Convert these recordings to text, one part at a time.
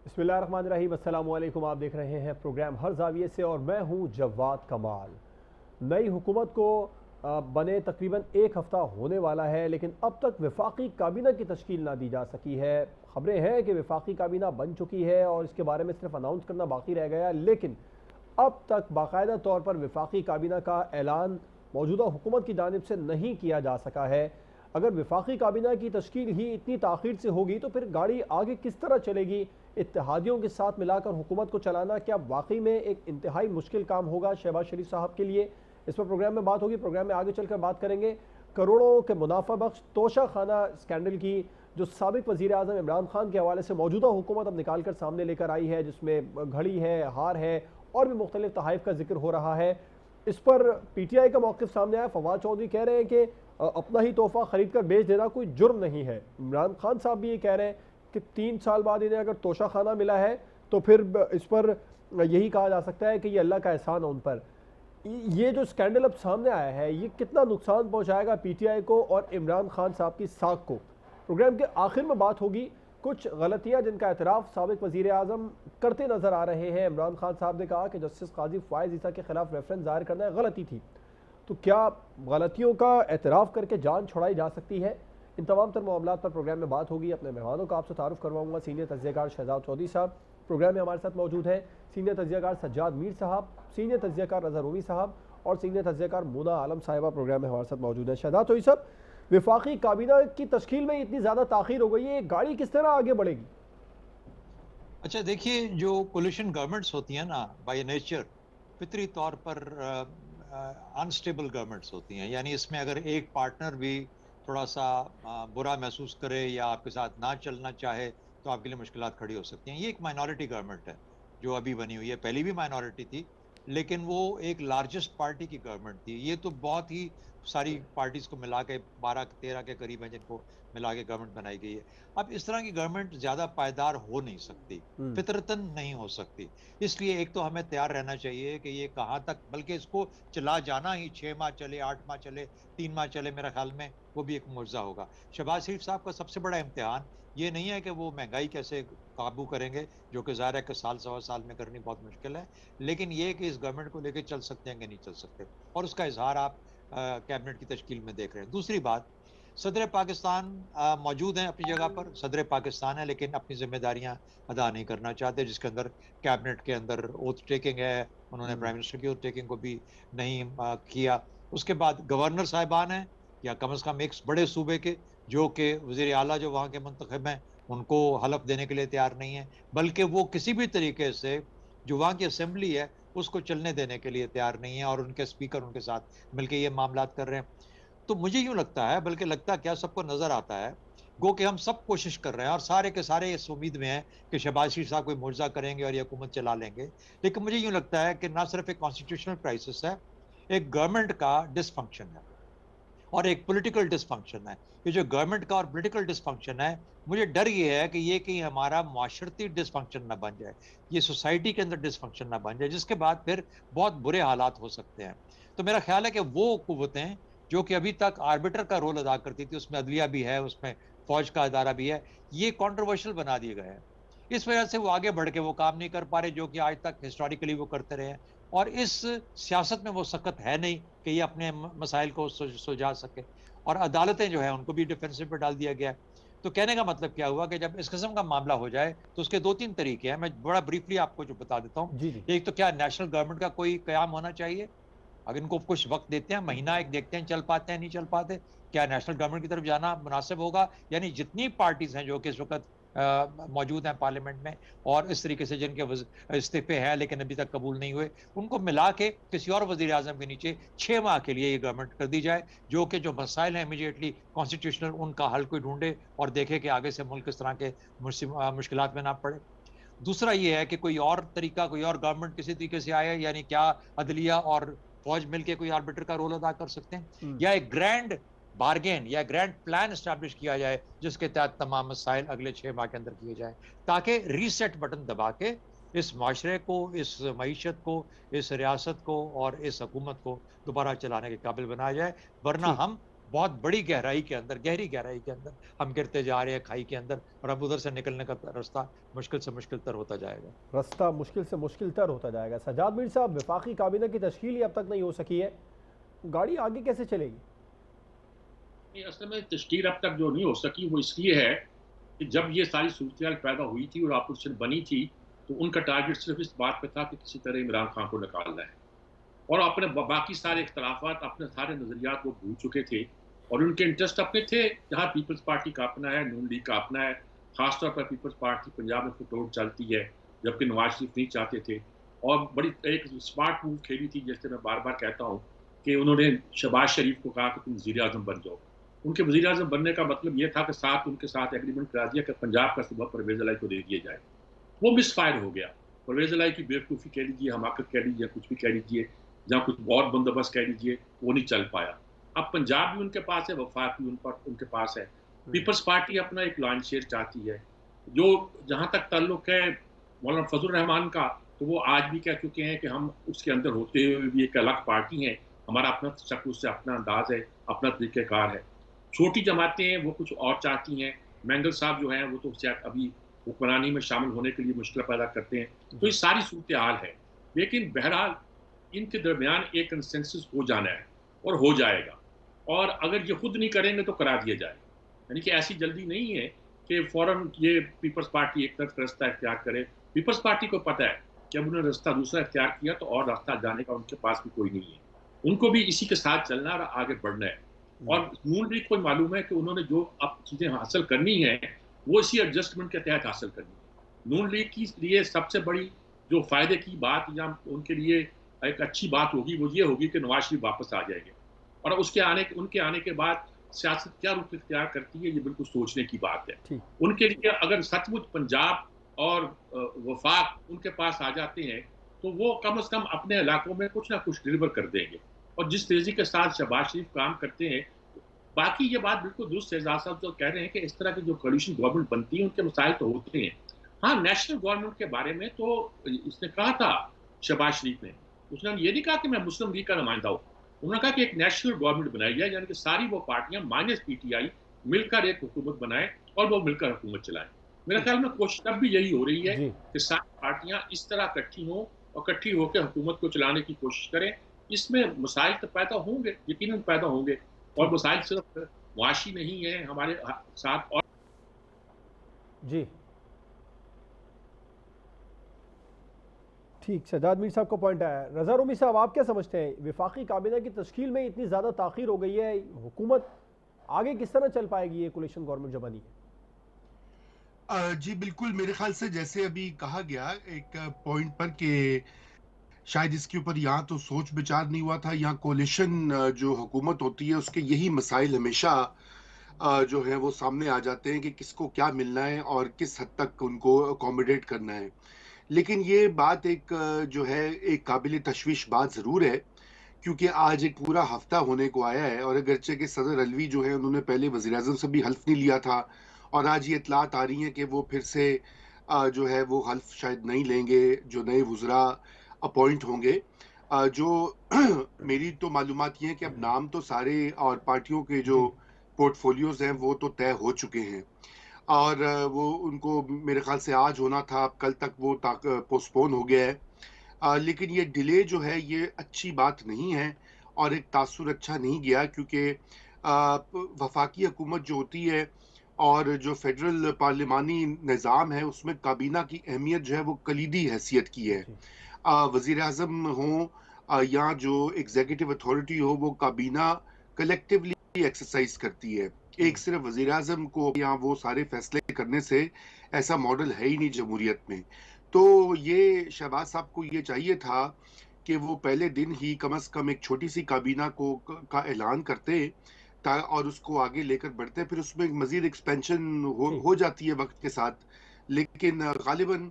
बिस्मिल्लाहिर्रहमानिर्रहीम, अस्सलाम वालेकुम। आप देख रहे हैं प्रोग्राम हर जाविये से और मैं हूं जवाद कमाल। नई हुकूमत को बने तकरीबन एक हफ़्ता होने वाला है, लेकिन अब तक वफाकी काबीना की तश्कील ना दी जा सकी है। खबरें हैं कि वफाकी काबीना बन चुकी है और इसके बारे में सिर्फ अनाउंस करना बाकी रह गया, लेकिन अब तक बाकायदा तौर पर वफाकी काबीना का ऐलान मौजूदा हुकूमत की जानिब से नहीं किया जा सका है। अगर वफाकी काबीना की तश्कील ही इतनी ताख़ीर से होगी तो फिर गाड़ी आगे किस तरह चलेगी? इत्तेहादियों के साथ मिलाकर हुकूमत को चलाना क्या वाकई में एक इंतहाई मुश्किल काम होगा शहबाज शरीफ साहब के लिए? इस पर प्रोग्राम में बात होगी। प्रोग्राम में आगे चलकर बात करेंगे करोड़ों के मुनाफा बख्श तोशा खाना स्कैंडल की, जो साबिक वज़ीर आज़म इमरान खान के हवाले से मौजूदा हुकूमत अब निकाल कर सामने लेकर आई है, जिसमें घड़ी है, हार है और भी मुख्तलिफ तहाइफ का जिक्र हो रहा है। इस पर PTI का मौक़िफ़ सामने आया। फवाद चौधरी कह रहे हैं कि अपना ही तोहफा खरीद कर बेच देना कोई जुर्म नहीं है। इमरान खान साहब भी ये कह रहे हैं कि 3 साल बाद इन्हें अगर तोशा खाना मिला है तो फिर इस पर यही कहा जा सकता है कि ये अल्लाह का एहसान है उन पर। ये जो स्कैंडल अब सामने आया है, ये कितना नुकसान पहुंचाएगा PTI को और इमरान खान साहब की साख को? प्रोग्राम के आखिर में बात होगी। कुछ गलतियां जिनका एतराफ़ साबिक वज़ीर आज़म करते नज़र आ रहे हैं। इमरान खान साहब ने कहा कि जस्टिस काजी फ़ायज़ ईसा के खिलाफ रेफरेंस दायर करना गलती थी, तो क्या गलतियों का एतराफ़ करके जान छुड़ाई जा सकती है? इन तमाम तर मामलात पर प्रोग्राम में बात होगी। अपने मेहमानों का आपसे तारुफ करवाऊंगा। सीनियर तज्ज़ियाकार शहजाद चौधरी साहब प्रोग्राम में हमारे साथ मौजूद हैं, सीनियर तज्ज़ियाकार सज्जाद मीर साहब, सीनियर तज्ज़ियाकार रज़ा रूमी साहब और सीनियर तज्ज़ियाकार मोना आलम साहिबा प्रोग्राम में हमारे साथ मौजूद है। शहजाद चौधरी साहब, वफाकी काबीना की तश्कील में इतनी ज़्यादा ताख़ीर हो गई है, गाड़ी किस तरह आगे बढ़ेगी? अच्छा देखिए, जो कोलिशन गवर्नमेंट्स होती हैं ना, बाय नेचर फितरी तौर पर अनस्टेबल गवर्नमेंट्स होती हैं। यानी इसमें अगर एक पार्टनर भी थोड़ा सा बुरा महसूस करे या आपके साथ ना चलना चाहे तो आपके लिए मुश्किलात खड़ी हो सकती हैं। ये एक माइनॉरिटी गवर्नमेंट है जो अभी बनी हुई है। पहले भी माइनॉरिटी थी, लेकिन वो एक लार्जेस्ट पार्टी की गवर्नमेंट थी। ये तो बहुत ही सारी पार्टीज को मिला के 12-13 के करीब है जिनको मिला के गवर्नमेंट बनाई गई है। अब इस तरह की गवर्नमेंट ज्यादा पायदार हो नहीं सकती, फितरतन नहीं हो सकती। इसलिए एक तो हमें तैयार रहना चाहिए कि ये कहाँ तक, बल्कि इसको चला जाना ही 6 माह चले, 8 माह चले, 3 माह चले, मेरा ख्याल में वो भी एक मुआवजा होगा। शहबाज शरीफ साहब का सबसे बड़ा इम्तिहान ये नहीं है कि वो महंगाई कैसे काबू करेंगे, जो कि ज़ाहिर है कि साल सवा साल में करनी बहुत मुश्किल है, लेकिन ये कि इस गवर्नमेंट को लेके चल सकते हैं कि नहीं चल सकते, और उसका इजहार आप कैबिनेट की तश्कील में देख रहे हैं। दूसरी बात, सदर पाकिस्तान मौजूद हैं अपनी जगह पर, सदर पाकिस्तान है, लेकिन अपनी जिम्मेदारियां अदा नहीं करना चाहते, जिसके अंदर कैबिनेट के अंदर ओथ टेकिंग है। उन्होंने प्राइम मिनिस्टर की ओथ टेकिंग को भी नहीं किया। उसके बाद गवर्नर साहिबान हैं, या कम से कम एक बड़े सूबे के, जो कि वजीर आला जो वहाँ के मुंतखब हैं, उनको हलफ देने के लिए तैयार नहीं है, बल्कि वो किसी भी तरीके से जो वहाँ की असेंबली है उसको चलने देने के लिए तैयार नहीं है, और उनके स्पीकर उनके साथ मिलकर ये मामलात कर रहे हैं। तो मुझे यूँ लगता है, बल्कि लगता क्या सबको नज़र आता है, गो कि हम सब कोशिश कर रहे हैं और सारे के सारे इस उम्मीद में हैं कि शहबाज शरीफ साहब कोई मुआवजा करेंगे और ये हुकूमत चला लेंगे। लेकिन मुझे यूँ लगता है कि ना सिर्फ एक कॉन्स्टिट्यूशनल क्राइसिस है, एक गवर्नमेंट का डिसफंक्शन है और एक पॉलिटिकल डिसफंक्शन है। ये जो गवर्नमेंट का और पॉलिटिकल डिसफंक्शन है, मुझे डर ये है कि ये कहीं हमारा माशरती डिसफंक्शन ना बन जाए, ये सोसाइटी के अंदर डिसफंक्शन ना बन जाए, जिसके बाद फिर बहुत बुरे हालात हो सकते हैं। तो मेरा ख्याल है कि वो कुव्वतें जो कि अभी तक आर्बिटर का रोल अदा करती थी, उसमें अदलिया भी है, उसमें फौज का अदारा भी है, ये कंट्रोवर्शियल बना दिए गए हैं। इस वजह से वो आगे बढ़ के वो काम नहीं कर पा रहे जो कि आज तक हिस्टोरिकली वो करते रहे हैं, और इस सियासत में वो सख्त है नहीं कि ये अपने मसाइल को सुलझा सके, और अदालतें जो है उनको भी डिफेंसिव पे डाल दिया गया है। तो कहने का मतलब क्या हुआ कि जब इस किस्म का मामला हो जाए तो उसके 2-3 तरीके हैं। मैं बड़ा ब्रीफली आपको जो बता देता हूँ। जी जी। एक तो क्या नेशनल गवर्नमेंट का कोई कयाम होना चाहिए। अगर इनको कुछ वक्त देते हैं, महीना एक देखते हैं चल पाते हैं नहीं चल पाते, क्या नेशनल गवर्नमेंट की तरफ जाना मुनासिब होगा? यानी जितनी पार्टीज हैं जो कि इस वक्त मौजूद हैं पार्लियामेंट में, और इस तरीके से जिनके इस्तीफे हैं लेकिन अभी तक कबूल नहीं हुए, उनको मिला के किसी और वजीर आजम के नीचे 6 माह के लिए ये गवर्नमेंट कर दी जाए, जो कि जो मसाइल हैं इमीडिएटली कॉन्स्टिट्यूशनल, उनका हल कोई ढूंढे और देखे कि आगे से मुल्क किस तरह के मुश्किलात में ना पड़े। दूसरा ये है कि कोई और तरीका, कोई और गवर्नमेंट किसी तरीके से आए, यानी क्या अदलिया और फौज मिलके कोई आर्बिटर का रोल अदा कर सकते हैं, या एक ग्रैंड बार्गेन या ग्रैंड प्लान एस्टैब्लिश किया जाए जिसके तहत तमाम मसाइल अगले 6 माह के अंदर किए जाए, ताकि रीसेट बटन दबा के इस माशरे को, इस मईशत को, इस रियासत को और इस हुकूमत को दोबारा चलाने के काबिल बनाया जाए। वरना ठीक। हम बहुत बड़ी गहराई के अंदर, गहरी गहराई के अंदर हम गिरते जा रहे हैं खाई के अंदर, और अब उधर से निकलने का रास्ता मुश्किल से मुश्किल तर होता जाएगा। रास्ता मुश्किल से मुश्किल तर होता जाएगा। सज्जाद मीर साहब, वफाकी काबीना की तश्कील ही अब तक नहीं हो सकी है, गाड़ी आगे कैसे चलेगी? असल में तश्कील अब तक जो नहीं हो सकी वो इसलिए है कि जब ये सारी सूरत पैदा हुई थी और अपोजिशन बनी थी, तो उनका टारगेट सिर्फ इस बात पे था कि किसी तरह इमरान खान को निकालना है, और अपने बाकी सारे इख्तलाफात, अपने सारे नज़रियात वो भूल चुके थे, और उनके इंटरेस्ट अपने थे। जहाँ पीपल्स पार्टी का अपना है, नून लीग का अपना है, खासतौर पर पीपल्स पार्टी पंजाब में फुटओवर चलती है, जबकि नवाज शरीफ नहीं चाहते थे, और बड़ी एक स्मार्ट मूव खेली थी, जैसे मैं बार बार कहता हूँ कि उन्होंने शहबाज शरीफ को कहा कि तुम वज़ीर आज़म बन जाओ। उनके वज़ीर आज़म बनने का मतलब ये था कि साथ उनके साथ एग्रीमेंट करा दिया कि पंजाब का सूबा परवेज़ इलाही को दे दिया जाए। वो मिसफायर हो गया। परवेज़ इलाही की बेवकूफ़ी कह लीजिए, हमाकत कह लीजिए, कुछ भी कह लीजिए, जहाँ कुछ बहुत बंदोबस्त कह लीजिए, वो नहीं चल पाया। अब पंजाब भी उनके पास है, वफाक भी उनके पास है। पीपल्स पार्टी अपना एक लॉन्च शेयर चाहती है, जो जहाँ तक ताल्लुक है मौलाना फजल रहमान का, तो वो आज भी कह चुके हैं कि हम उसके अंदर होते हुए भी एक अलग पार्टी है, हमारा अपना शक्ल, उससे अपना अंदाज है, अपना तरीक़ेकार है। छोटी जमातें हैं, वो कुछ और चाहती हैं। मैंगल साहब जो हैं, वो तो शायद अभी हुक्मरानी में शामिल होने के लिए मुश्किल पैदा करते हैं। तो ये सारी सूरत हाल है, लेकिन बहरहाल इनके दरमियान एक कंसेंसस हो जाना है और हो जाएगा, और अगर ये खुद नहीं करेंगे तो करा दिया जाए। यानी कि ऐसी जल्दी नहीं है कि फौरन ये पीपल्स पार्टी एक तरफ रास्ता इख्तियार करे। पीपल्स पार्टी को पता है कि अब उन्होंने रास्ता दूसरा इख्तियार किया तो और रास्ता जाने का उनके पास भी कोई नहीं है। उनको भी इसी के साथ चलना और आगे बढ़ना है, और नून लीग को मालूम है कि उन्होंने जो अब चीज़ें हासिल करनी है वो इसी एडजस्टमेंट के तहत हासिल करनी है। नून लीग के लिए सबसे बड़ी जो फ़ायदे की बात या उनके लिए एक अच्छी बात होगी वो ये होगी कि नवाज शरीफ वापस आ जाएंगे, और उनके आने के बाद सियासत क्या रुख इख्तियार करती है, ये बिल्कुल सोचने की बात है। उनके लिए अगर सचमुच पंजाब और वफाक उनके पास आ जाते हैं, तो वो कम से कम अपने इलाकों में कुछ ना कुछ डिलीवर कर देंगे, और जिस तेजी के साथ शहबाज शरीफ काम करते हैं, बाकी ये बात बिल्कुल दुरुस्त है एजाज साहब जो कह रहे हैं कि इस तरह की जो कोalition गवर्नमेंट बनती है उनके मसाइल तो होते हैं। हाँ, नेशनल गवर्नमेंट के बारे में तो इसने कहा था शहबाज शरीफ ने, उसने ये नहीं कहा कि मैं मुस्लिम लीग का नुमाइंदा हूँ, उन्होंने कहा कि एक नेशनल गवर्नमेंट बनाई जाए, यानी कि सारी वो पार्टियां माइनस पीटीआई मिलकर एक हुकूमत बनाए और वो मिलकर हुकूमत चलाए। मेरे ख्याल में कोशिश अब भी यही हो रही है कि सारी पार्टियां इस तरह इकट्ठी हों और इकट्ठी होकर हुकूमत को चलाने की कोशिश करें। इसमें मसाइल तो पैदा होंगे, यकीनन पैदा होंगे, और मसाइल सिर्फ मुआशी नहीं है हमारे साथ। और जी ठीक, सज्जाद मीर साहब को पॉइंट आया। रज़ा रूमी साहब, आप क्या समझते हैं, वफाकी काबीना की तश्कील में इतनी ज़्यादा ताख़ीर हो गई है, हुकूमत आगे किस तरह चल पाएगी ये कोलिशन गवर्नमेंट जो बनी है? जी बिल्कुल, मेरे ख्याल से जैसे अभी कहा गया एक पॉइंट पर कि शायद इसके ऊपर यहाँ तो सोच विचार नहीं हुआ था, यहाँ कोलिशन जो हुकूमत होती है उसके यही मसाइल हमेशा जो है वो सामने आ जाते हैं कि किसको क्या मिलना है और किस हद तक उनको अकोमोडेट करना है। लेकिन ये बात एक जो है एक काबिल तशवीश बात ज़रूर है, क्योंकि आज एक पूरा हफ्ता होने को आया है, और अगरचे कि सदर अलवी जो है उन्होंने पहले वज़ीर-ए-आज़म से भी हल्फ नहीं लिया था, और आज ये इत्तलात आ रही हैं कि वो फिर से जो है वो हल्फ शायद नहीं लेंगे, जो नए वुज़रा अपॉइंट होंगे। जो मेरी तो मालूमात ये है कि अब नाम तो सारे और पार्टियों के जो पोर्टफोलियोज़ हैं वो तो तय हो चुके हैं, और वो उनको मेरे ख्याल से आज होना था, अब कल तक वो पोस्टपोन हो गया है। लेकिन ये डिले जो है ये अच्छी बात नहीं है, और एक तासुर अच्छा नहीं गया, क्योंकि वफाकी हुकूमत जो होती है और जो फेडरल पार्लिमानी निज़ाम है उसमें काबीना की अहमियत जो है वो कलीदी हैसियत की है। वज़ीर-ए-आज़म हो या जो एग्जीक्यूटिव अथॉरिटी हो, वो काबीना कलेक्टिवली एक्सरसाइज करती है। एक सिर्फ वज़ीर-ए-आज़म को या वो सारे फैसले करने से ऐसा मॉडल है ही नहीं जमहूरियत में। तो ये शहबाज साहब को ये चाहिए था कि वो पहले दिन ही कम से कम एक छोटी सी काबीना का ऐलान करते और उसको आगे लेकर बढ़ते, फिर उसमें मजीद एक्सपेंशन हो जाती है वक्त के साथ। लेकिन गालिबन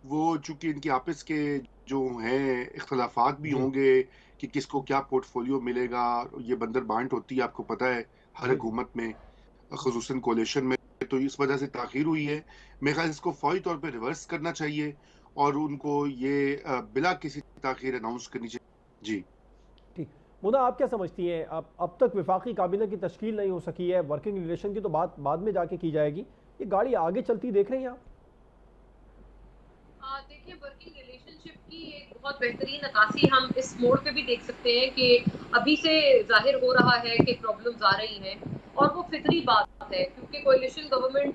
वो चूंकि इनके आपस के जो हैं इख्तलाफात भी होंगे कि किसको क्या पोर्टफोलियो मिलेगा, ये बंदर बांट होती है आपको पता है हर हुकूमत में, ख़ुसूसन कोलिशन में, तो इस वजह से ताख़ीर हुई है। मेरे ख्याल इसको फौरी तौर पे रिवर्स करना चाहिए और उनको ये बिला किसी ताख़ीर अनाउंस करनी चाहिए। जी ठीक, मुना, आप क्या समझती हैं? अब तक वफाकी काबीना की तश्कील नहीं हो सकी है, वर्किंग रिलेशन की तो बात बाद में जाके की जाएगी, ये गाड़ी आगे चलती देख रही हैं आप? देखिए, वर्किंग रिलेशनशिप की एक बहुत बेहतरीन अक्कासी हम इस मोड़ पे भी देख सकते हैं कि अभी से जाहिर हो रहा है कि प्रॉब्लम्स आ रही हैं, और वो फितरी बात है क्योंकि कोalition गवर्नमेंट,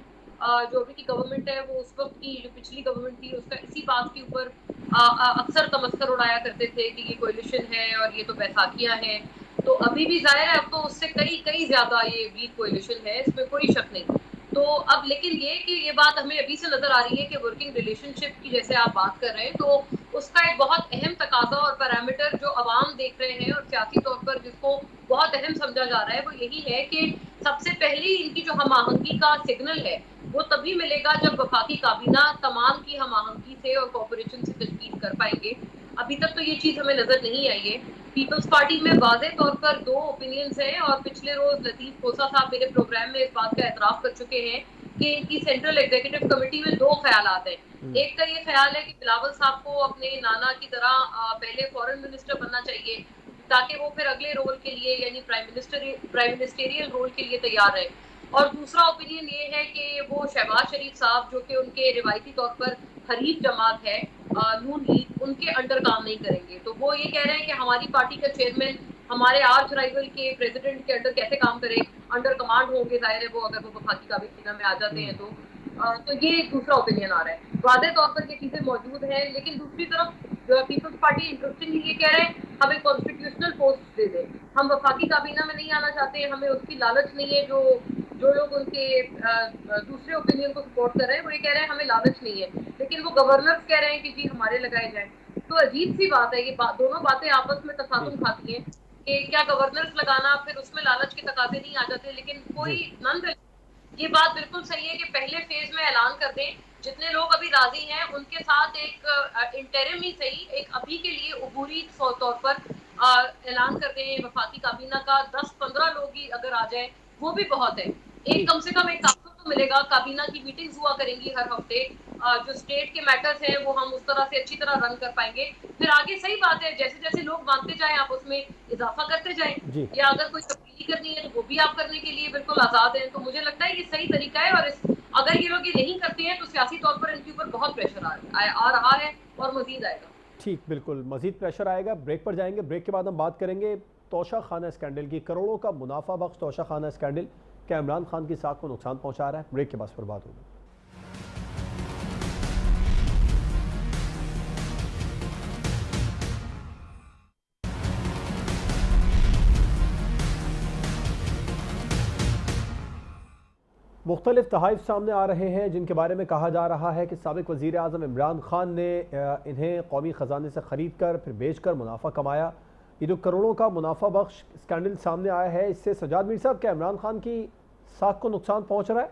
जो अभी की गवर्नमेंट है, वो उस वक्त की जो पिछली गवर्नमेंट थी उसका इसी बात के ऊपर अक्सर तमस्कर उड़ाया करते थे कि ये कोalition है और ये तो बैसाखियां हैं। तो अभी भी जाहिर है, अब तो उससे कई कई ज्यादा ये वीक कोalition है, इसमें कोई शक नहीं। तो अब लेकिन ये कि ये बात हमें अभी से नजर आ रही है कि वर्किंग रिलेशनशिप की जैसे आप बात कर रहे हैं, तो उसका एक बहुत अहम तकाजा और पैरामीटर जो अवाम देख रहे हैं और सियासी तौर पर जिसको बहुत अहम समझा जा रहा है, वो यही है कि सबसे पहली इनकी जो हम आहंगी का सिग्नल है वो तभी मिलेगा जब वफाकी काबीना तमाम की हम आहंगी से और कोऑपरेशन से तशकील कर पाएंगे। अभी तक तो ये चीज हमें नजर नहीं आई है। पीपल्स पार्टी में वाज़े तौर पर दो ओपिनियंस हैं, और पिछले रोज लतीफ खोसा साहब मेरे प्रोग्राम में इस बात का एतराफ कर चुके हैं कि इनकी सेंट्रल एग्जीक्यूटिव कमेटी में दो ख्यालात हैं। एक का ये ख्याल है कि बिलावल साहब को अपने नाना की तरह पहले फॉरेन मिनिस्टर बनना चाहिए ताकि वो फिर अगले रोल के लिए यानी प्राइम मिनिस्टेरियल रोल के लिए तैयार रहे। और दूसरा ओपिनियन ये है कि वो शहबाज शरीफ साहब, जो कि उनके रिवायती तौर पर हरीफ जमात है नून लीग, उनके अंडर काम नहीं करेंगे। तो वो ये कह रहे हैं कि हमारी पार्टी का चेयरमैन हमारे आर्च राइवल के प्रेसिडेंट के अंडर कैसे काम करे, अंडर कमांड होंगे जाहिर है वो, अगर वो वफाकी काबीना में आ जाते हैं तो ये दूसरा ओपिनियन आ रहा है। वादे तौर पर ये चीजें मौजूद हैं, लेकिन दूसरी तरफ जो पीपल्स पार्टी इंटरेस्टिंगली ये कह रहे हैं हमें कॉन्स्टिट्यूशनल पोस्ट दे दें, हम वफाकी काबीना में नहीं आना चाहते, हमें उसकी लालच नहीं है। जो लोग उनके दूसरे ओपिनियन को सपोर्ट कर रहे हैं वो ये कह रहे हैं हमें लालच नहीं है, लेकिन वो गवर्नर्स कह रहे हैं कि जी हमारे लगाए जाए। तो अजीब सी बात है, ये दोनों बातें आपस में तफातुम खाती हैं कि क्या गवर्नर्स लगाना फिर उसमें लालच के तकाजे नहीं आ जाते। लेकिन कोई नन, ये बात बिल्कुल सही है कि पहले फेज में ऐलान कर दें, जितने लोग अभी राजी हैं उनके साथ एक इंटरिम ही सही, एक अभी के लिए उबूरी तौर पर ऐलान कर दें वफाकी काबीना का। 10-15 लोग ही अगर आ जाए वो भी बहुत है। एक कम से कम एक ताकत तो मिलेगा, काबीना की मीटिंग्स हुआ करेंगी हर हफ्ते, जो स्टेट के मैटर्स हैं वो हम उस तरह से अच्छी तरह रन कर पाएंगे। फिर आगे सही बात है, जैसे जैसे लोग मानते जाएं आप उसमें इजाफा करते जाएं, या अगर कोई तब्दीली करनी है तो वो भी आप करने के लिए बिल्कुल आजाद हैं। तो मुझे लगता है ये सही तरीका है, और अगर ये लोग ये नहीं करते हैं तो सियासी तौर पर इनके ऊपर बहुत प्रेशर आ रहा है और मजीद आएगा। ठीक, बिल्कुल मजीद प्रेशर आएगा। ब्रेक पर जाएंगे, ब्रेक के बाद हम बात करेंगे तोशा खाना स्कैंडल की। करोड़ों का मुनाफा बख्श तोशा खाना स्कैंडल क्या इमरान खान की साख को नुकसान पहुंचा रहा है? ब्रेक के बाद पर बात होगी। मुख्तलिफ तहाइफ सामने आ रहे हैं जिनके बारे में कहा जा रहा है कि साबिक वज़ीर आज़म इमरान खान ने इन्हें कौमी ख़जाने से ख़रीद कर फिर बेच कर मुनाफा कमाया। ये जो करोड़ों का मुनाफा बख्श स्कैंडल सामने आया है, इससे सजाद मीर साहब क्या इमरान खान की साख को नुकसान पहुंच रहा है?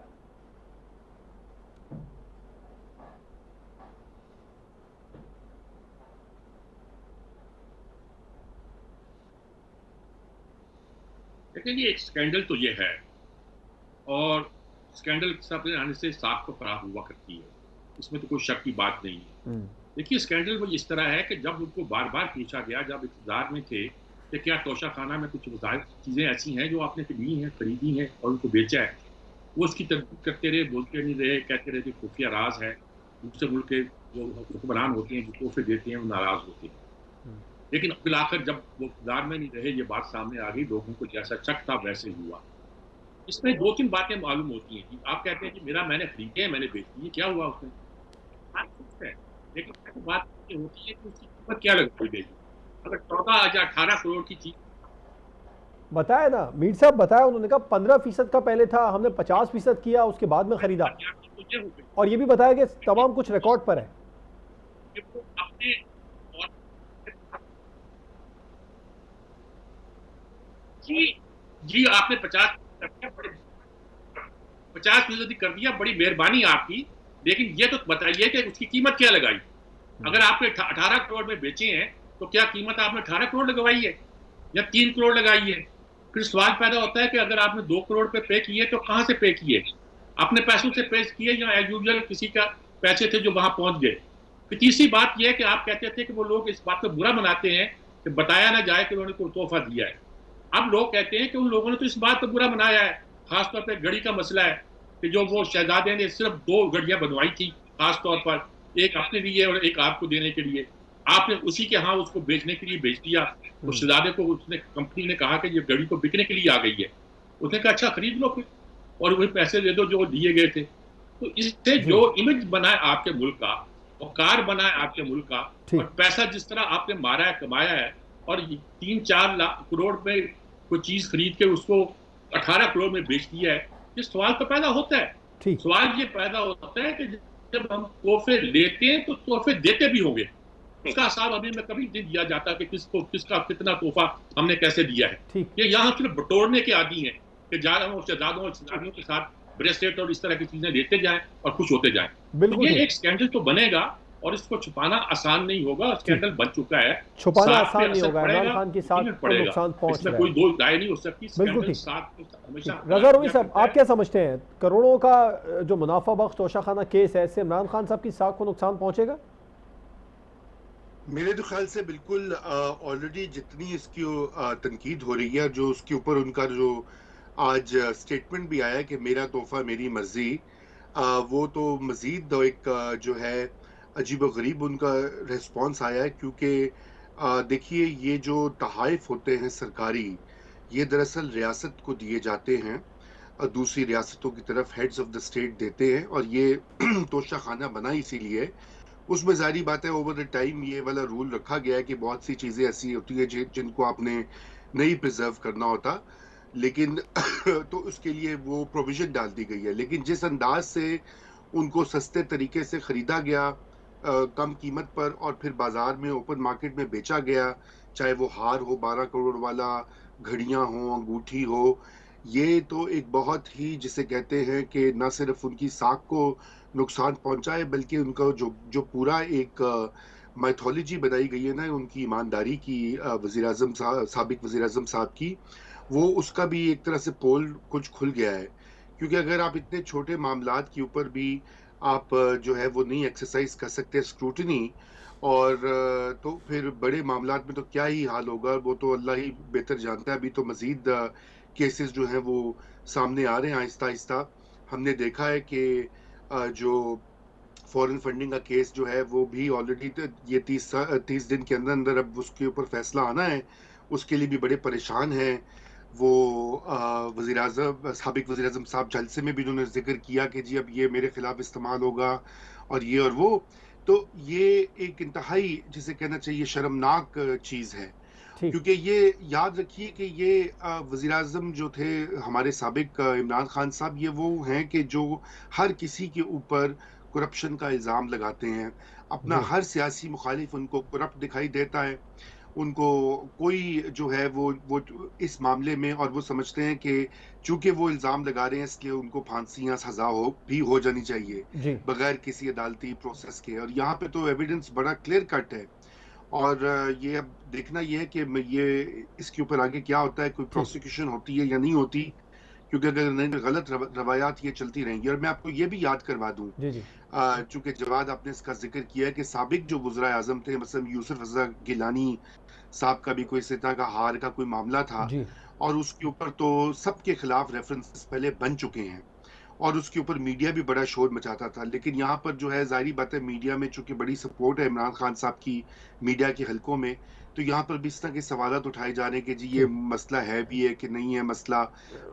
देखिए, एक स्कैंडल तो ये है, और स्कैंडल सामने आने से साख तो खराब हुआ करती है, इसमें तो कोई शक की बात नहीं है। देखिए, स्कैंडल वो इस तरह है कि जब उनको बार बार पूछा गया, जब इक़्तिदार में थे, कि क्या तोशा खाना में कुछ चीज़ें ऐसी हैं जो आपने ली हैं, खरीदी हैं और उनको बेचा है, वो उसकी तरदीद करते रहे, बोलते नहीं रहे, कहते रहे कि खुफिया राज है, दूसरे मुल्क के जो हुक्मरान होते हैं जो तोहफे देते हैं वो नाराज़ होते हैं। लेकिन फिर आखिर जब वो इक़्तिदार में नहीं रहे, ये बात सामने आ गई, लोगों को जैसा शक था वैसे हुआ। इसमें 2-3 बातें मालूम होती हैं कि आप कहते हैं कि मैंने खरीदे हैं, मैंने बेच दिए, क्या हुआ उसमें? हाँ, ठीक है, लेकिन बात ये होती है कि उसकी कीमत क्या लग गई? अगर 14 या 18 करोड़ की चीज बताया ना मीर साहब, बताया उन्होंने कहा 15% का पहले था, हमने 50% किया, उसके बाद में खरीदा, और ये भी बताया कि तमाम कुछ रिकॉर्ड पर है। जी आपने 50% कर दिया, बड़ी मेहरबानी आपकी, लेकिन ये तो बताइए कि उसकी कीमत क्या लगाई? अगर आपने 18 करोड़ में बेचे हैं तो क्या कीमत आपने 18 करोड़ लगवाई है या 3 करोड़ लगाई है? फिर सवाल पैदा होता है कि अगर आपने 2 करोड़ पे किए तो कहां से पे किए? अपने पैसों से पे किए या एज यूजुअल किसी का पैसे थे जो वहां पहुंच गए? फिर तीसरी बात यह है कि आप कहते थे कि वो लोग इस बात को बुरा मनाते हैं कि बताया ना जाए कि उन्होंने कोई तोहफा दिया है। अब लोग कहते हैं कि उन लोगों ने तो इस बात पर बुरा मनाया है, खासतौर पर घड़ी का मसला है कि जो वो शहजादे ने सिर्फ 2 घड़ियां बनवाई थी, खासतौर पर एक अपने लिए और एक आपको देने के लिए, आपने उसी के यहाँ उसको बेचने के लिए बेच दिया। उस शहजादे को उसने कंपनी ने कहा कि ये घड़ी तो बिकने के लिए आ गई है, उसने कहा अच्छा खरीद लो फिर और वही पैसे दे दो जो दिए गए थे। तो इससे जो इमेज बना है आपके मुल्क का, वकार बना है आपके मुल्क का, और पैसा जिस तरह आपने मारा है, कमाया है, और 3-4 लाख करोड़ में कोई चीज खरीद के उसको 18 करोड़ में बेच दिया है, ये सवाल तो पैदा होता है। सवाल ये पैदा होता है कि जब हम तोहफे लेते हैं तो तोहफे देते भी होंगे, उसका हिसाब अभी में कभी नहीं दिया जाता कि किसको किसका कितना तोहफा हमने कैसे दिया है। ये यहाँ सिर्फ बटोरने के आदी हैं कि शहजादों और शहजादियों के साथ ब्रेसलेट और इस तरह की चीजें लेते जाएं और खुश होते जाएं। तो ये एक स्कैंडल तो बनेगा और इसको छुपाना आसान नहीं होगा। स्कैंडल बन चुका है, छुपाना आसान नहीं होगा। इमरान खान की साथ को नुकसान पहुंच रहा है, कोई दो राय नहीं हो सकती। बिल्कुल ठीक। रजा रूमी साहब, आप क्या समझते हैं, करोड़ों का जो मुनाफा बख्श तोशाखाना केस है, इससे इमरान खान साहब की साख को नुकसान पहुंचेगा? मेरे तो ख्याल से बिल्कुल ऑलरेडी जितनी इसकी तनकीद हो रही है, जो उसके ऊपर उनका जो आज स्टेटमेंट भी आया कि मेरा तोहफा मेरी मर्जी, वो तो मजीद एक जो है अजीब गरीब उनका रिस्पॉन्स आया है। क्योंकि देखिए, ये जो तहाइफ होते हैं सरकारी, ये दरअसल रियासत को दिए जाते हैं, दूसरी रियासतों की तरफ हेड्स ऑफ द स्टेट देते हैं, और ये तोशाखाना बना इसीलिए। उसमें जारी बात है ओवर द टाइम ये वाला रूल रखा गया है कि बहुत सी चीज़ें ऐसी होती है जिनको आपने नहीं प्रिजर्व करना होता, लेकिन तो उसके लिए वो प्रोविजन डाल दी गई है। लेकिन जिस अंदाज से उनको सस्ते तरीके से ख़रीदा गया, कम कीमत पर, और फिर बाज़ार में ओपन मार्केट में बेचा गया, चाहे वो हार हो 12 करोड़ वाला, घड़ियाँ हों, अंगूठी हो, ये तो एक बहुत ही जिसे कहते हैं कि न सिर्फ उनकी साख को नुकसान पहुंचाए, बल्कि उनका जो पूरा एक माइथोलॉजी बनाई गई है ना उनकी ईमानदारी की, वज़ीर-ए-आज़म साबिक वज़ीर-ए-आज़म साहब की, वो उसका भी एक तरह से पोल कुछ खुल गया है। क्योंकि अगर आप इतने छोटे मामलात के ऊपर भी आप जो है वो नहीं एक्सरसाइज कर सकते स्क्रूटनी, और तो फिर बड़े मामलात में तो क्या ही हाल होगा, वो तो अल्लाह ही बेहतर जानता है। अभी तो मज़ीद केसेस जो हैं वो सामने आ रहे हैं आहिस्ता आहिस्ता। हमने देखा है कि जो फॉरेन फंडिंग का केस जो है वो भी ऑलरेडी ये 30 दिन के अंदर अंदर अब उसके ऊपर फैसला आना है, उसके लिए भी बड़े परेशान हैं वो। वज़ीर-ए-आज़म साबिक वज़ीर-ए-आज़म साहब जलसे में भी उन्होंने जिक्र किया कि जी अब ये मेरे खिलाफ इस्तेमाल होगा और ये और वो। तो ये एक इंतहाई जिसे कहना चाहिए शर्मनाक चीज़ है, क्योंकि ये याद रखिए कि ये वज़ीर-ए-आज़म जो थे हमारे साबिक इमरान खान साहब, ये वो हैं कि जो हर किसी के ऊपर करप्शन का इल्ज़ाम लगाते हैं। अपना हर सियासी मुखालिफ उनको करप्ट दिखाई देता है, उनको कोई जो है वो इस मामले में, और वो समझते हैं कि चूंकि वो इल्ज़ाम लगा रहे हैं इसलिए उनको फांसी या सज़ा हो जानी चाहिए बगैर किसी अदालती प्रोसेस के। और यहाँ पे तो एविडेंस बड़ा क्लियर कट है, और ये अब देखना ये है कि ये इसके ऊपर आगे क्या होता है, कोई प्रोसिक्यूशन होती है या नहीं होती, क्योंकि अगर गलत रवायात ये चलती रहेंगी। और मैं आपको ये भी याद करवा दूं, चूंकि जवाद आपने इसका जिक्र किया है कि साबिक जो वज़ीर आज़म थे, मतलब यूसुफ रज़ा गिलानी साहब का भी कोई इस तरह का हार का कोई मामला था, और उसके ऊपर तो सबके खिलाफ रेफरेंसेस पहले बन चुके हैं, और उसके ऊपर मीडिया भी बड़ा शोर मचाता था। लेकिन यहाँ पर जो है जाहिर बात है, मीडिया में चूंकि बड़ी सपोर्ट है इमरान खान साहब की मीडिया के हलकों में, तो यहाँ पर भी इस तरह के सवालात उठाए जा रहे हैं कि जी ये मसला है भी है कि नहीं है मसला।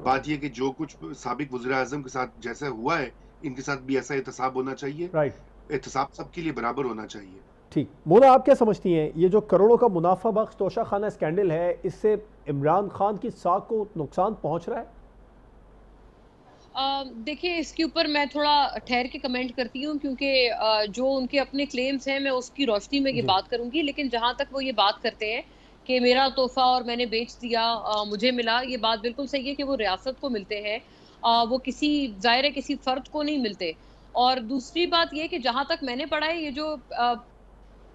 बात ये कि जो कुछ साबिक वज़ीर-ए-आज़म के साथ जैसा हुआ है, इनके साथ भी ऐसा एहतसाब होना चाहिए। एहतसाब सबके लिए बराबर होना चाहिए। ठीक। मोना, आप क्या समझती हैं, ये जो करोड़ों का मुनाफा बख्श तोशाखाना स्कैंडल है, इससे इमरान खान की साख को नुकसान पहुंच रहा है? देखिए, इसके ऊपर मैं थोड़ा ठहर के कमेंट करती हूँ, क्योंकि जो उनके अपने क्लेम्स हैं मैं उसकी रोशनी में ये बात करूंगी। लेकिन जहां तक वो ये बात करते हैं कि मेरा तोहफा और मैंने बेच दिया, मुझे मिला, ये बात बिल्कुल सही है कि वो रियासत को मिलते हैं, वो किसी जाहिर है किसी फर्द को नहीं मिलते। और दूसरी बात ये कि जहां तक मैंने पढ़ा है, ये जो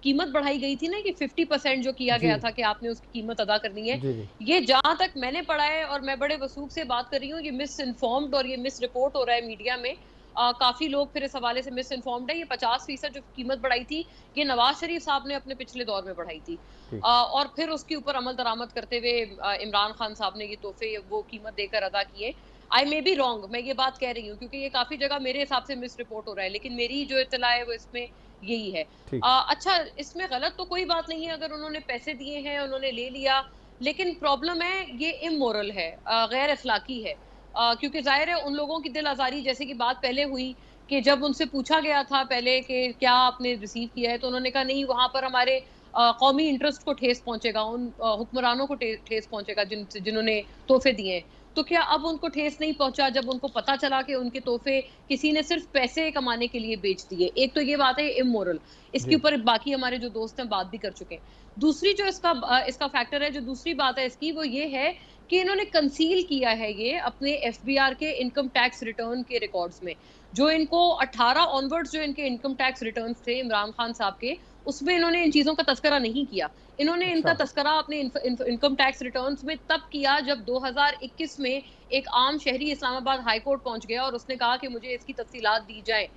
कीमत बढ़ाई गई थी ना कि 50% जो किया गया था कि आपने उसकी कीमत अदा करनी है, ये जहां तक मैंने पढ़ा है, और मैं बड़े वसूख से बात कर रही हूँ, ये मिस इन्फॉर्म्ड और ये मिस रिपोर्ट हो रहा है मीडिया में, काफी लोग फिर इस हवाले से मिस इन्फॉर्म्ड है। ये 50% जो कीमत बढ़ाई थी, ये नवाज शरीफ साहब ने अपने पिछले दौर में बढ़ाई थी, और फिर उसके ऊपर अमल दरामद करते हुए इमरान खान साहब ने ये तोहफे वो कीमत देकर अदा किए। आई मे बी रॉन्ग, मैं ये बात कह रही हूँ क्योंकि ये काफी जगह मेरे हिसाब से मिस रिपोर्ट हो रहा है, लेकिन मेरी जो इत्तला है वो इसमें यही है। अच्छा, इसमें गलत तो कोई बात नहीं है, अगर उन्होंने पैसे दिए हैं, उन्होंने ले लिया, लेकिन प्रॉब्लम है ये इमोरल है, गैर अखलाकी है, क्योंकि जाहिर है उन लोगों की दिल आजारी, जैसे कि बात पहले हुई कि जब उनसे पूछा गया था पहले कि क्या आपने रिसीव किया है, तो उन्होंने कहा नहीं, वहां पर हमारे कौमी इंटरेस्ट को ठेस पहुंचेगा, उन हुक्मरानों को ठेस पहुंचेगा जिन्होंने तोहफे दिए हैं। तो क्या अब उनको ठेस नहीं पहुंचा जब उनको पता चला कि उनके तोहफे किसी ने सिर्फ पैसे कमाने के लिए बेच दिए? एक तो ये बात है इमोरल, इसके ऊपर बाकी हमारे जो दोस्त हैं बात भी कर चुके हैं। दूसरी जो इसका फैक्टर है, जो दूसरी बात है इसकी, वो ये है कि इन्होंने कंसील किया है ये अपने एफबीआर के इनकम टैक्स रिटर्न के रिकॉर्ड्स में। जो इनको 18 ऑनवर्ड्स जो इनके इनकम टैक्स रिटर्न्स थे इमरान खान साहब के, उसमें इन्होंने इन चीजों का तस्करा नहीं किया। इन्होंने इनका तस्करा अपने इनकम टैक्स रिटर्न्स में तब किया जब 2021 में एक आम शहरी इस्लामाबाद हाई कोर्ट पहुंच गया और उसने कहा कि मुझे इसकी तफसीलात दी जाए।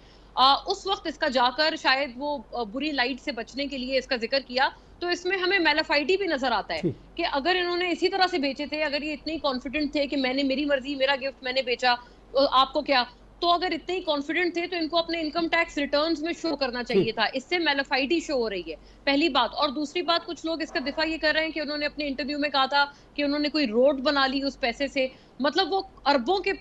उस वक्त इसका जाकर शायद वो बुरी लाइट से बचने के लिए इसका जिक्र किया। तो इसमें हमें मैलाफाइडी भी नजर आता है कि अगर इन्होंने इसी तरह से बेचे थे, अगर ये इतनी कॉन्फिडेंट थे कि मैंने, मेरी मर्जी, मेरा गिफ्ट मैंने बेचा, तो आपको क्या, तो अगर इतने ही कॉन्फिडेंट थे तो इनको अपने इनकम टैक्स रिटर्न्स में शो करना चाहिए था। इससे मैलाफाइडी शो हो रही है, पहली बात। और दूसरी बात, कुछ लोग इसका दिफा ये कर रहे हैं कि उन्होंने अपने इंटरव्यू में कहा था कि उन्होंने कोई रोड बना ली उस पैसे से। मतलब वो अरबों के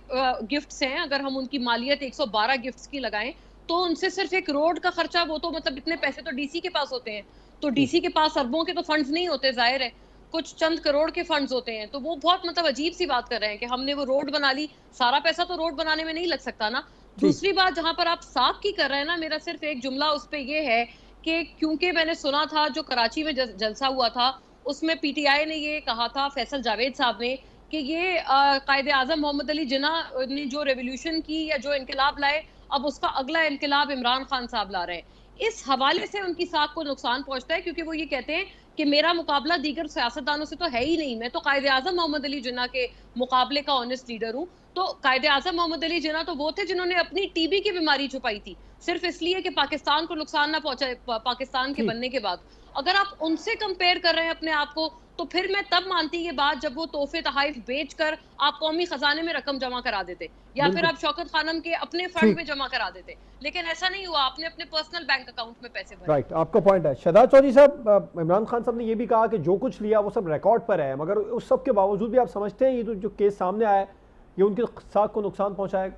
गिफ्ट्स हैं, अगर हम उनकी मालियत 112 गिफ्ट्स की लगाएं तो उनसे सिर्फ एक रोड का खर्चा, वो तो मतलब इतने पैसे तो डीसी के पास होते हैं, तो डीसी के पास अरबों के तो फंड्स नहीं होते, जाहिर है कुछ चंद करोड़ के फंड्स होते हैं। तो वो बहुत मतलब अजीब सी बात कर रहे हैं कि हमने वो रोड बना ली, सारा पैसा तो रोड बनाने में नहीं लग सकता ना। दूसरी बात जहां पर आप साख की कर रहे हैं ना, मेरा सिर्फ एक जुमला उस पे ये है कि क्योंकि मैंने सुना था जो कराची में जलसा हुआ था उसमें पीटीआई ने ये कहा था, फैसल जावेद साहब ने, कि ये कायदे आजम मोहम्मद अली जिन्ना ने जो रेवोल्यूशन की या जो इनकलाब लाए, अब उसका अगला इनकलाब इमरान खान साहब ला रहे हैं। इस हवाले से उनकी साख को नुकसान पहुंचता है, क्योंकि वो ये कहते हैं कि मेरा मुकाबला दीगर सियासतदानों से तो है ही नहीं, मैं तो कायदे आजम मोहम्मद अली जिन्ना के मुकाबले का ऑनेस्ट लीडर हूँ। तो कायदे आजम मोहम्मद अली जिन्ना तो वो थे जिन्होंने अपनी टीबी की बीमारी छुपाई थी, सिर्फ इसलिए कि पाकिस्तान को नुकसान ना पहुंचाए, पाकिस्तान के बनने के बाद। अगर आप उनसे कंपेयर कर रहे हैं अपने आप को, तो फिर मैं तब मानती ये बात जब वो तोहफे तहाइफ बेचकर आप कौमी खजाने में रकम जमा करा देते, या फिर आप शौकत खानम के अपने फंड में जमा करा देते, लेकिन ऐसा नहीं हुआ, आपने अपने पर्सनल बैंक अकाउंट में पैसे भरे। राइट, आपका पॉइंट है। शहजाद चौधरी साहब, इमरान खान साहब ने ये भी कहा कि जो कुछ लिया वो सब रिकॉर्ड पर है, मगर उस सब के बावजूद भी आप समझते हैं ये जो केस सामने आया है ये उनकी साख को नुकसान पहुंचाएगा?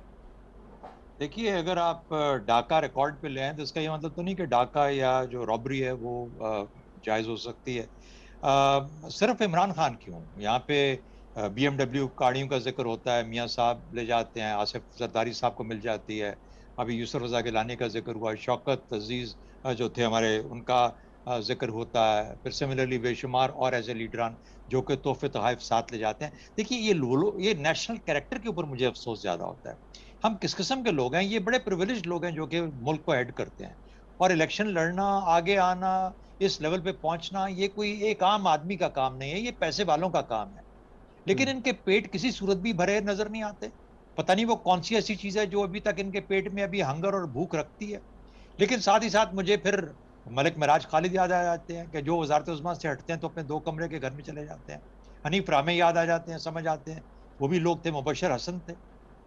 देखिए, अगर आप डाका रिकॉर्ड पे ले आए तो इसका ये मतलब तो नहीं कि डाका या जो रॉबरी है वो जायज़ हो सकती है। सिर्फ इमरान खान क्यों, यहाँ पे BMW गाड़ियों का जिक्र होता है, मियाँ साहब ले जाते हैं, आसिफ जरदारी साहब को मिल जाती है, अभी यूसुफ रज़ा गिलानी का जिक्र हुआ, शौकत अजीज़ जो थे हमारे, उनका जिक्र होता है, फिर सिमिलरली बेशुमार और ऐसे लीडरान जो कि तोहफे तोहफ़ साथ ले जाते हैं। देखिए, ये नेशनल कैरेक्टर के ऊपर मुझे अफसोस ज़्यादा होता है। हम किस किस्म के लोग हैं? ये बड़े प्रिविलेज्ड लोग हैं जो कि मुल्क को हेड करते हैं, और इलेक्शन लड़ना, आगे आना, इस लेवल पे पहुंचना, ये कोई एक आम आदमी का काम नहीं है, ये पैसे वालों का काम है। लेकिन इनके पेट किसी सूरत भी भरे नजर नहीं आते। पता नहीं वो कौन सी ऐसी चीज है जो अभी तक इनके पेट में अभी हंगर और भूख रखती है। लेकिन साथ ही साथ मुझे फिर मलिक मिराज खालिद याद आ जाते हैं कि जो वजारत उस्मा से हटते हैं तो अपने 2 कमरे के घर में चले जाते हैं। हनीफ रामे याद आ जाते हैं, समझ आते हैं, वो भी लोग थे। मुबशर हसन थे,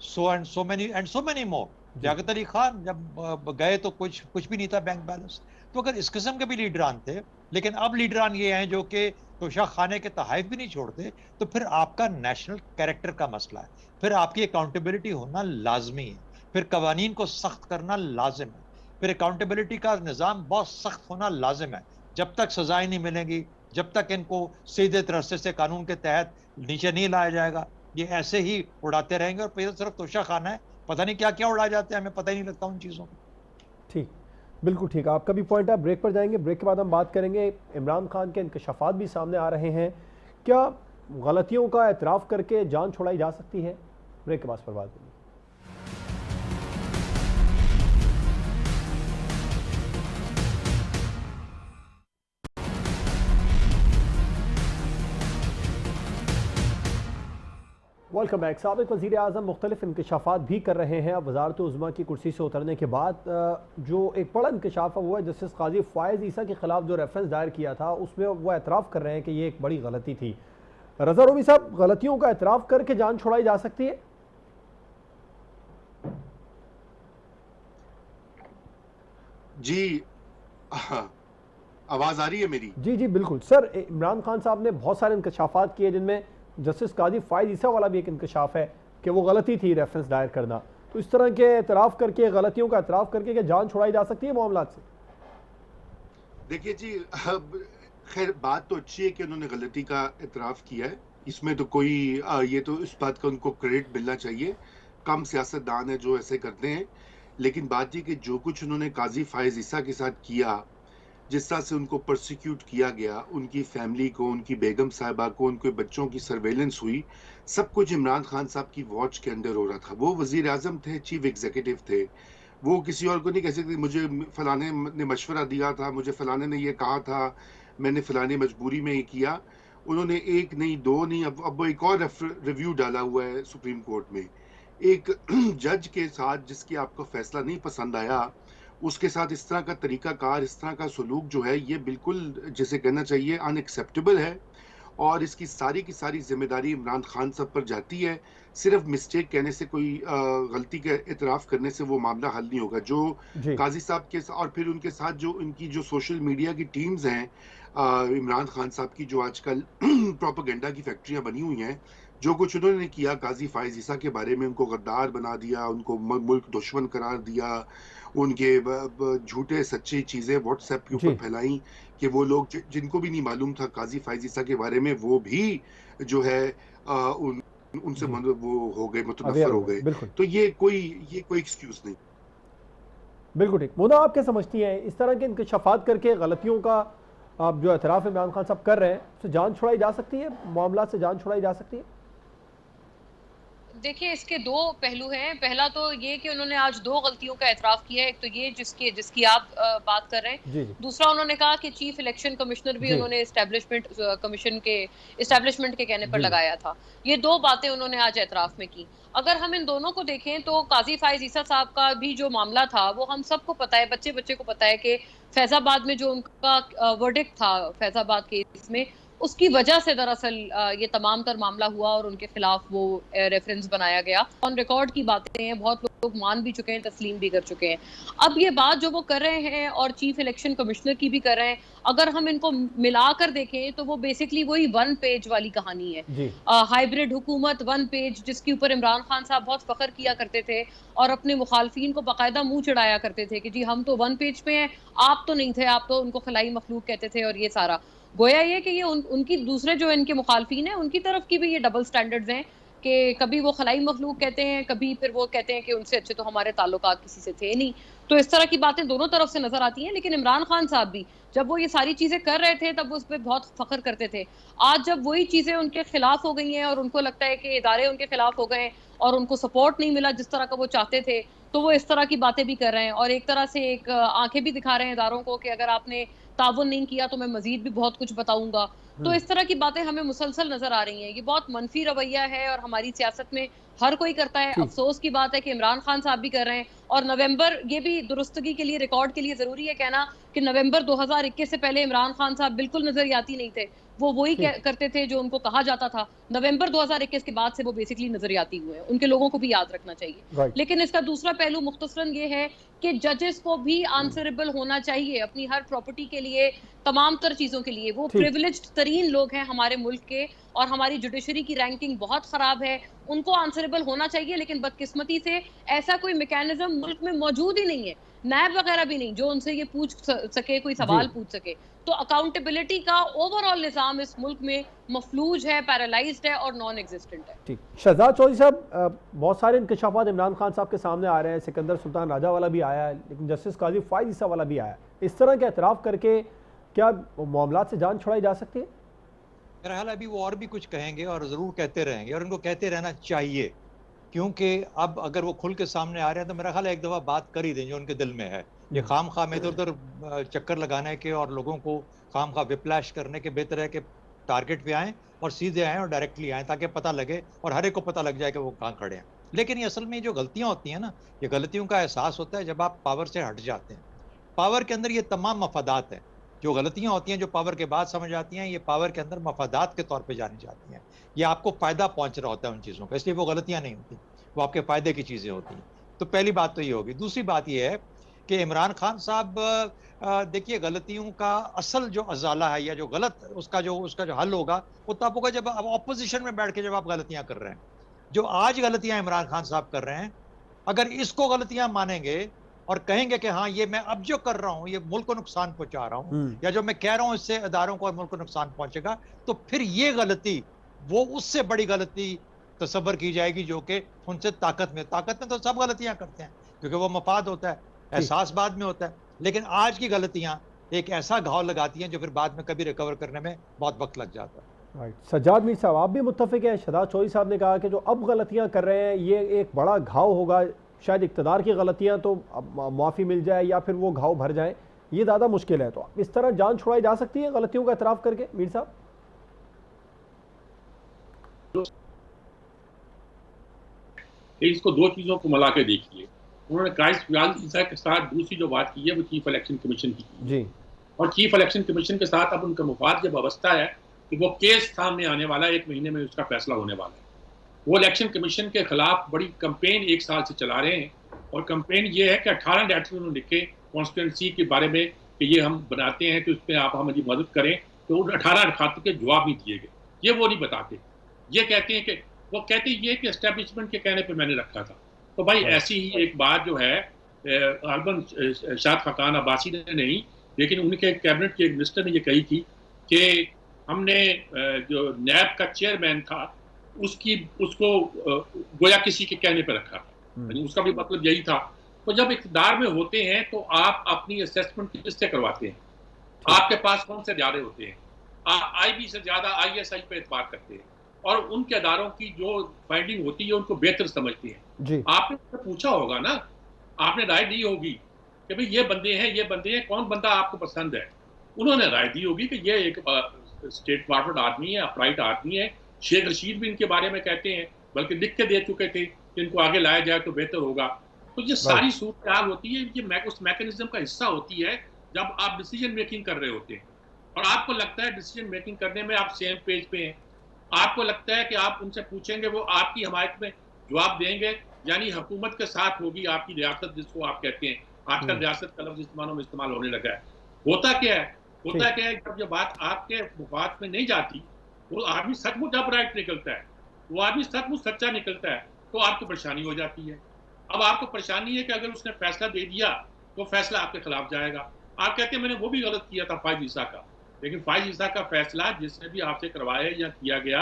so many more. Liaquat Ali Khan जब गए तो कुछ भी नहीं था बैंक बैलेंस। तो अगर इस किस्म के भी लीडरान थे, लेकिन अब लीडरान ये हैं जो कि तोशा खाने के तहाइफ भी नहीं छोड़ते, तो फिर आपका नेशनल कैरेक्टर का मसला है, फिर आपकी अकाउंटेबिलिटी होना लाजमी है, फिर कवानीन को सख्त करना लाजिम है, फिर अकाउंटेबिलिटी का निज़ाम बहुत सख्त होना लाजिम है। जब तक सजाएं नहीं मिलेंगी, जब तक इनको सीधे रास्ते से कानून के तहत नीचे नहीं लाया जाएगा, ये ऐसे ही उड़ाते रहेंगे। और फिर सिर्फ तोशा खाना है, पता नहीं क्या क्या उड़ाया जाते हैं, हमें पता ही नहीं लगता उन चीज़ों को। ठीक, बिल्कुल ठीक, आपका भी पॉइंट है। ब्रेक पर जाएंगे, ब्रेक के बाद हम बात करेंगे। इमरान खान के इंकशाफात भी सामने आ रहे हैं, क्या गलतियों का एतराफ़ करके जान छुड़ाई जा सकती है? ब्रेक के बाद पर बात करेंगे। Welcome back. साबिक वज़ीर आज़म मुख्तलिफ इंकशाफात भी कर रहे हैं। अब वज़ारत उज़्मा की कुर्सी से उतरने के बाद जो एक बड़ा इंकशाफ है वो है जस्टिस काजी फ़ायज़ ईसा के ख़िलाफ़ जो रेफरेंस दायर किया था उसमें वो एतराफ़ कर रहे हैं कि ये एक बड़ी गलती थी। रज़ा रूमी साहब, गलतियों का एतराफ़ करके जान छुड़ाई जा सकती है? जी, आवाज आ रही है मेरी? जी जी बिल्कुल सर। इमरान खान साहब ने बहुत सारे इंकशाफात किए जिनमें जस्टिस काजी फ़ायज़ ईसा वाला भी एक इंकशाफ है कि वो गलती थी रेफरेंस दायर करना। तो इस तरह के एतराफ़ करके, गलतियों का एतराफ़ करके क्या जान छुड़ाई जा सकती है मामला से? देखिए जी, अब खैर बात तो अच्छी है कि उन्होंने गलती का इतराफ़ किया है। इसमें तो कोई ये तो इस बात का उनको क्रेडिट मिलना चाहिए। कम सियासतदान है जो ऐसे करते हैं। लेकिन बात ये कि जो कुछ उन्होंने काज़ी फ़ायज़ ईसा के साथ किया, जिस तरह से उनको प्रोसिक्यूट किया गया, उनकी फैमिली को, उनकी बेगम साहिबा को, उनके बच्चों की सर्वेलेंस हुई, सब कुछ इमरान खान साहब की वॉच के अंदर हो रहा था। वो वज़ीर आज़म थे, चीफ एग्जीक्यूटिव थे। वो किसी और को नहीं कह सकते मुझे फलाने ने मशवरा दिया था, मुझे फलाने ने ये कहा था, मैंने फलानी मजबूरी में ये किया। उन्होंने एक नहीं, दो नहीं, अब वो एक और रिव्यू डाला हुआ है सुप्रीम कोर्ट में। एक जज के साथ जिसकी आपको फैसला नहीं पसंद आया, उसके साथ इस तरह का तरीकाकार, इस तरह का सलूक जो है, ये बिल्कुल जिसे कहना चाहिए अनएक्सेप्टेबल है। और इसकी सारी की सारी जिम्मेदारी इमरान खान साहब पर जाती है। सिर्फ मिस्टेक कहने से, कोई गलती का इतराफ़ करने से वो मामला हल नहीं होगा। जो जी काजी साहब के और फिर उनके साथ जो इनकी जो सोशल मीडिया की टीम्स हैं, इमरान खान साहब की जो आजकल प्रोपेगेंडा की फैक्ट्रियां बनी हुई हैं, जो कुछ उन्होंने किया काजी फ़ायज़ ईसा के बारे में, उनको गद्दार बना दिया, उनको मुल्क दुश्मन करार दिया, उनके झूठे सच्ची चीज़ें व्हाट्सएप के ऊपर जी फैलाई कि वो लोग जिनको भी नहीं मालूम था काजी फ़ायज़ ईसा के बारे में, वो भी जो है उनसे जी वो हो गए, अवेयर मुतनफ़र हो हो गए। गए। बिल्कुल तो ये कोई एक्सक्यूज़ नहीं। बिल्कुल ठीक। मुन्ना, आप क्या समझती हैं इस तरह के इंकशाफात करके गलतियों का आप जो एतराफ़ इमरान खान साहब कर रहे हैं उससे जान छुड़ाई जा सकती है, मामला से जान छुड़ाई जा सकती है? देखिए, इसके दो पहलू हैं। पहला तो ये कि उन्होंने आज दो गलतियों का एतराफ़ किया है। एक तो ये जिसकी आप बात कर रहे हैं। जी जी दूसरा, उन्होंने कहा कि चीफ इलेक्शन कमिश्नर भी जी उन्होंने एस्टैब्लिशमेंट के कहने पर जी लगाया था। ये दो बातें उन्होंने आज एतराफ़ में की। अगर हम इन दोनों को देखें तो काज़ी फ़ायज़ ईसा साहब का भी जो मामला था, वो हम सबको पता है, बच्चे-बच्चे को पता है कि फैज़ाबाद में जो उनका वर्डिक्ट था फैज़ाबाद केस में, उसकी वजह से दरअसल ये तमाम तर मामला हुआ और उनके खिलाफ वो रेफरेंस बनाया गया। ऑन रिकॉर्ड की बातें हैं, बहुत लोग मान भी चुके हैं, तस्लीम भी कर चुके हैं। अब ये बात जो वो कर रहे हैं और चीफ इलेक्शन कमिश्नर की भी कर रहे हैं, अगर हम इनको मिलाकर देखें तो वो बेसिकली वही वन पेज वाली कहानी है। जी हाइब्रिड हुकूमत वन पेज, जिसके ऊपर इमरान खान साहब बहुत फख्र किया करते थे और अपने मुखालफिन को बाकायदा मुंह चढ़ाया करते थे कि जी हम तो वन पेज पे हैं, आप तो नहीं थे, आप तो उनको खलाई मखलूक कहते थे और ये सारा। गोया ये कि ये उनकी दूसरे जो इनके मुखालफिन हैं उनकी तरफ की भी ये डबल स्टैंडर्ड्स हैं कि कभी वो खलाई मखलूक कहते हैं, कभी फिर वो कहते हैं कि उनसे अच्छे तो हमारे ताल्लुकात किसी से थे नहीं। तो इस तरह की बातें दोनों तरफ से नजर आती हैं। लेकिन इमरान खान साहब भी जब वो ये सारी चीजें कर रहे थे तब वो उस पर बहुत फख्र करते थे। आज जब वही चीजें उनके खिलाफ हो गई हैं और उनको लगता है कि इदारे उनके खिलाफ हो गए और उनको सपोर्ट नहीं मिला जिस तरह का वो चाहते थे, तो वो इस तरह की बातें भी कर रहे हैं और एक तरह से एक आंखें भी दिखा रहे हैं इदारों को कि अगर आपने ताउन नहीं किया तो मैं मजीद भी बहुत कुछ बताऊंगा। तो इस तरह की बातें हमें मुसलसल नजर आ रही हैं। ये बहुत मनफी रवैया है और हमारी सियासत में हर कोई करता है। ठीक। अफसोस की बात है कि इमरान खान साहब भी कर रहे हैं और नवंबर, ये भी दुरुस्तगी के लिए, रिकॉर्ड के लिए जरूरी है कहना कि नवंबर 2021 से पहले इमरान खान साहब बिल्कुल नजरियाती नहीं थे। वो वही ठीक। करते थे जो उनको कहा जाता था। नवंबर 2021 के बाद से वो बेसिकली नजरियाती हुए हैं। उनके लोगों को भी याद रखना चाहिए। राइट। लेकिन इसका दूसरा पहलू मुख्तसरन ये है कि जजेस को भी आंसरेबल होना चाहिए अपनी हर प्रॉपर्टी के लिए, तमाम तर चीजों के लिए। वो ठीक। प्रिविलेज्ड तरीन लोग हैं हमारे मुल्क के और हमारी जुडिशरी की रैंकिंग बहुत खराब है। उनको आंसरेबल होना चाहिए, लेकिन बदकिस्मती से ऐसा कोई मैकेनिज्म मुल्क में मौजूद ही नहीं है, नैब वगैरह भी नहीं, जो उनसे ये पूछ सके, कोई जी सवाल पूछ सके। तो अकाउंटेबिलिटी का ओवरऑल निज़ाम इस मुल्क में मफलूज है, पैरालाइज्ड है और नॉन एग्जिस्टेंट है। ठीक। शहजाद चौधरी साहब, बहुत सारे इंकशाफात इमरान खान साहब के सामने आ रहे हैं। सिकंदर सुल्तान राजा वाला भी आया है, लेकिन जस्टिस काजी फ़ायज़ ईसा वाला भी आया है। इस तरह के एतराफ़ करके क्या मामला से जान छुड़ाई जा सकती है? मेरा ख्याल है अभी वो और भी कुछ कहेंगे और ज़रूर कहते रहेंगे और उनको कहते रहना चाहिए, क्योंकि अब अगर वो खुल के सामने आ रहे हैं तो मेरा ख्याल है एक दफ़ा बात कर ही दें जो उनके दिल में है। ये खाम खा में इधर उधर चक्कर लगाने के और लोगों को खाम खा विप्लैश करने के बेहतर है कि टारगेट पे आएँ और सीधे आएँ और डायरेक्टली आएँ, ताकि पता लगे और हर एक को पता लग जाए कि वो कहाँ खड़े हैं। लेकिन ये असल में जो गलतियाँ होती हैं ना, ये गलतियों का एहसास होता है जब आप पावर से हट जाते हैं। पावर के अंदर ये तमाम मफादात हैं। जो गलतियाँ होती हैं, जो पावर के बाद समझ आती हैं, ये पावर के अंदर मफादात के तौर पे जानी जाती हैं। ये आपको फ़ायदा पहुँच रहा होता है उन चीज़ों का, इसलिए वो गलतियाँ नहीं होती, वो आपके फ़ायदे की चीज़ें होती हैं। तो पहली बात तो ये होगी। दूसरी बात ये है कि इमरान खान साहब देखिए, गलतियों का असल जो अज़ाला है या जो गलत उसका जो हल होगा, वो तब होगा जब आप ऑपोज़िशन में बैठ के जब आप गलतियाँ कर रहे हैं। जो आज गलतियाँ इमरान खान साहब कर रहे हैं, अगर इसको गलतियाँ मानेंगे और कहेंगे कि हाँ, ये मैं अब जो कर रहा हूँ, ये मुल्क को नुकसान पहुँचा रहा हूँ, या जो मैं कह रहा हूँ इससे इदारों को और मुल्क को नुकसान पहुँचेगा, तो फिर ये गलती, वो उससे बड़ी गलती तसव्वुर की जाएगी जो कि उनसे ताकत में तो सब गलतियाँ करते हैं, क्योंकि वो मफाद होता है, एहसास बाद में होता है। लेकिन आज की गलतियाँ एक ऐसा घाव लगाती हैं जो फिर बाद में कभी रिकवर करने में बहुत वक्त लग जाता है। राइट, सज्जाद मीर साहब, आप भी मुत्तफिक हैं? शहजाद चौधरी साहब ने कहा कि जो अब गलतियां कर रहे हैं ये एक बड़ा घाव होगा, शायद इक़्तिदार की गलतियां तो माफ़ी मिल जाए या फिर वो घाव भर जाए, ये ज़्यादा मुश्किल है। तो इस तरह जान छुड़ाई जा सकती है गलतियों का एतराफ़ करके? मीर साहब, इसको दो चीज़ों को मिला के देखिए। उन्होंने काइस फियाज ईसा के साथ दूसरी जो बात की है वो चीफ इलेक्शन कमीशन की जी, और चीफ इलेक्शन कमीशन के साथ अब उनका मुफाद जब अवस्था है कि वो केस सामने आने वाला है, 1 महीने में उसका फैसला होने वाला है। वो इलेक्शन कमीशन के खिलाफ बड़ी कंपेन 1 साल से चला रहे हैं और कंपेन ये है कि 18 लेटर उन्होंने लिखे कॉन्स्टिट्यूंसी के बारे में कि ये हम बनाते हैं तो उसमें आप हमारी मदद करें, तो उन 18 दरखास्तों के जवाब नहीं दिए गए। ये वो नहीं बताते, ये कहते हैं कि वो कहते ये कि एस्टेब्लिशमेंट के कहने पे मैंने रखा था। तो भाई ऐसी ही एक बात जो है अर्बन शाद खकान अब्बासी ने नहीं, लेकिन उनके कैबिनेट के एक मिनिस्टर ने ये कही थी कि हमने जो नैब का चेयरमैन था उसको गोया किसी के कहने पे रखा था, यानी उसका भी मतलब यही था। तो जब इक़्तिदार में होते हैं तो आप अपनी असेसमेंट किससे करवाते हैं? आपके पास कौन से इदारे होते हैं? IB से ज्यादा ISI पे एतबार करते हैं और उनके अदारों की जो फाइंडिंग होती है उनको बेहतर समझते हैं। आपने पूछा होगा ना, आपने राय दी होगी कि भाई ये बंदे हैं, कौन बंदा आपको पसंद है? उन्होंने राय दी होगी कि ये एक स्टेट फॉरवर्ड आदमी है, अपराइट आदमी है। शेख रशीद भी इनके बारे में कहते हैं, बल्कि लिख के दे चुके थे कि इनको आगे लाया जाए तो बेहतर होगा। तो ये सारी सूरत हाल होती है, ये उस मैकेनिज्म का हिस्सा होती है जब आप डिसीजन मेकिंग कर रहे होते हैं और आपको लगता है डिसीजन मेकिंग करने में आप सेम पेज पे हैं। आपको लगता है कि आप उनसे पूछेंगे, वो आपकी हमायत में जवाब देंगे, यानी हुकूमत के साथ होगी आपकी रियासत, जिसको आप कहते हैं। आजकल रियासत का लफ्ज़ इस मानों में इस्तेमाल होने लगा है। होता क्या है जब ये बात आपके मुफाद में नहीं जाती, वो आदमी सचमुच अपराइट निकलता है, वो आदमी सचमुच सच्चा निकलता है, तो आपको परेशानी हो जाती है। अब आपको परेशानी है कि अगर उसने फैसला दे दिया तो फैसला आपके खिलाफ जाएगा। आप कहते हैं मैंने वो भी गलत किया था फाइज ईसा का, लेकिन फाइज ईसा का फैसला जिसने भी आपसे करवाया या किया गया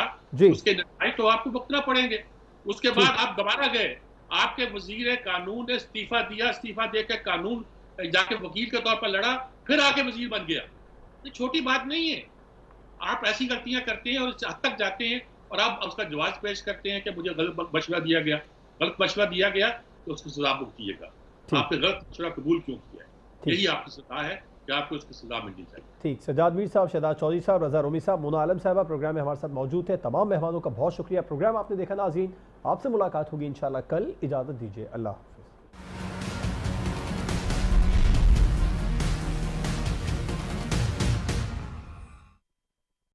उसके नतीजे तो आपको भुगतना पड़ेंगे। उसके बाद आप दोबारा गए, आपके वजीर कानून ने इस्तीफा दिया, इस्तीफा देकर कानून जाके वकील के तौर पर लड़ा, फिर आके वजीर बन गया। ये छोटी बात नहीं है। आप ऐसी गलतियां करते हैं और इस हद तक जाते हैं और आप उसका जवाब पेश करते हैं कि मुझे गलत मशवरा दिया गया, तो उसकी सजा भुगतिएगा। आपने गलत मशवरा कबूल क्यों किया है? यही आपकी सजा है कि आपको उसकी सजा मिलनी चाहिए। ठीक, सज्जाद मीर साहब, शहजाद चौधरी साहब, रजा रोमी साहब, मोना आलम साहबा प्रोग्राम में हमारे साथ मौजूद है। तमाम मेहमानों का बहुत शुक्रिया। प्रोग्राम आपने देखा नाज़रीन, आपसे मुलाकात होगी इंशाल्लाह कल। इजाज़त दीजिए, अल्लाह हाफ़िज़।